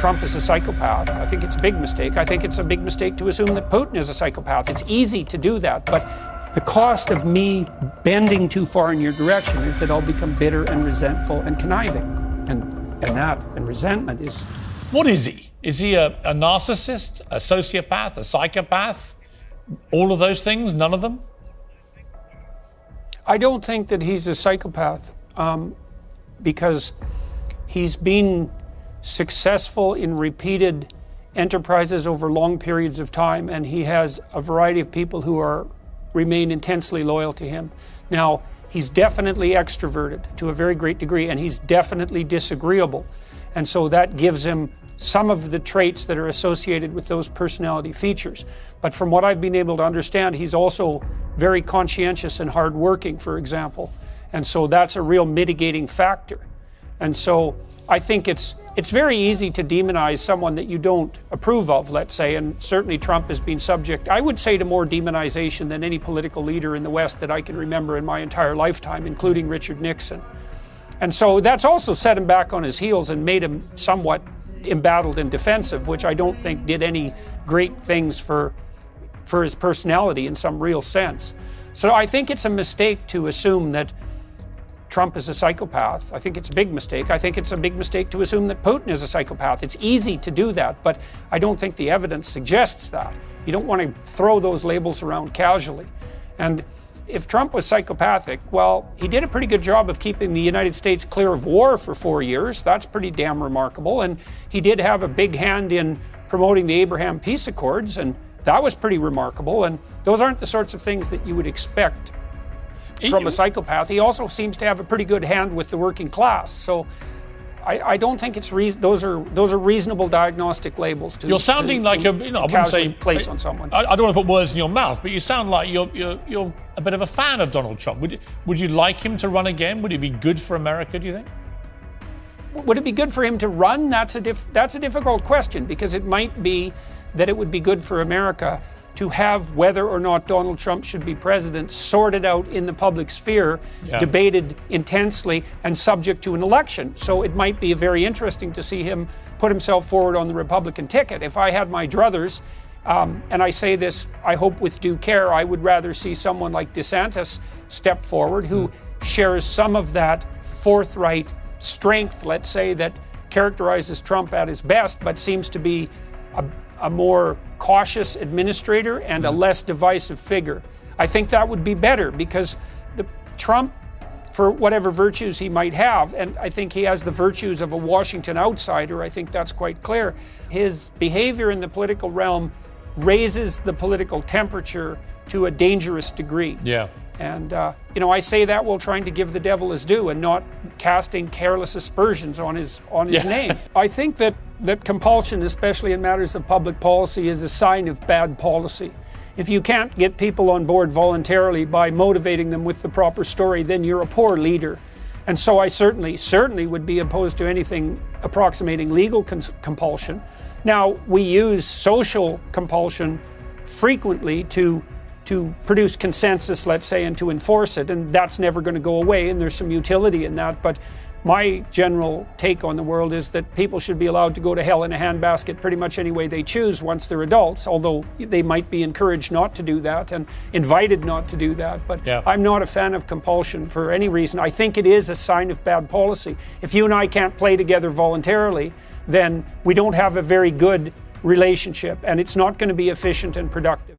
Trump is a psychopath. I think it's a big mistake. I think it's a big mistake to assume that Putin is a psychopath. It's easy to do that, but the cost of me bending too far in your direction is that I'll become bitter and resentful and conniving. And resentment is... What is he? Is he a narcissist, a sociopath, a psychopath? All of those things? None of them? I don't think that he's a psychopath because he's been successful in repeated enterprises over long periods of time, and he has a variety of people who remain intensely loyal to him. Now, he's definitely extroverted to a very great degree, and he's definitely disagreeable. And so that gives him some of the traits that are associated with those personality features. But from what I've been able to understand, he's also very conscientious and hardworking, for example. And so that's a real mitigating factor. And so I think it's very easy to demonize someone that you don't approve of, let's say, and certainly Trump has been subject, I would say, to more demonization than any political leader in the West that I can remember in my entire lifetime, including Richard Nixon. And so that's also set him back on his heels and made him somewhat embattled and defensive, which I don't think did any great things for his personality in some real sense. So I think it's a mistake to assume that Trump is a psychopath. I think it's a big mistake. I think it's a big mistake to assume that Putin is a psychopath. It's easy to do that, but I don't think the evidence suggests that. You don't want to throw those labels around casually. And if Trump was psychopathic, well, he did a pretty good job of keeping the United States clear of war for 4 years. That's pretty damn remarkable. And he did have a big hand in promoting the Abraham Peace Accords, and that was pretty remarkable. And those aren't the sorts of things that you would expect from a psychopath. He also seems to have a pretty good hand with the working class. So I don't think it's those are reasonable diagnostic labels to. You're sounding like I wouldn't say place on someone. I don't want to put words in your mouth, but you sound like you're a bit of a fan of Donald Trump. Would you like him to run again? Would it be good for America, do you think? Would it be good for him to run? That's a difficult question, because it might be that it would be good for America to have whether or not Donald Trump should be president sorted out in the public sphere, debated intensely, and subject to an election. So it might be very interesting to see him put himself forward on the Republican ticket. If I had my druthers, and I say this, I hope with due care, I would rather see someone like DeSantis step forward, who shares some of that forthright strength, let's say, that characterizes Trump at his best, but seems to be a more cautious administrator and a less divisive figure. I think that would be better, because Trump, for whatever virtues he might have, and I think he has the virtues of a Washington outsider, I think that's quite clear, his behavior in the political realm raises the political temperature to a dangerous degree. Yeah. And, I say that while trying to give the devil his due and not casting careless aspersions on his name. I think that compulsion, especially in matters of public policy, is a sign of bad policy. If you can't get people on board voluntarily by motivating them with the proper story, then you're a poor leader. And so I certainly would be opposed to anything approximating legal compulsion. Now, we use social compulsion frequently to produce consensus, let's say, and to enforce it, and that's never going to go away, and there's some utility in that. But my general take on the world is that people should be allowed to go to hell in a handbasket pretty much any way they choose once they're adults, although they might be encouraged not to do that and invited not to do that. But I'm not a fan of compulsion for any reason. I think it is a sign of bad policy. If you and I can't play together voluntarily, then we don't have a very good relationship, and it's not going to be efficient and productive.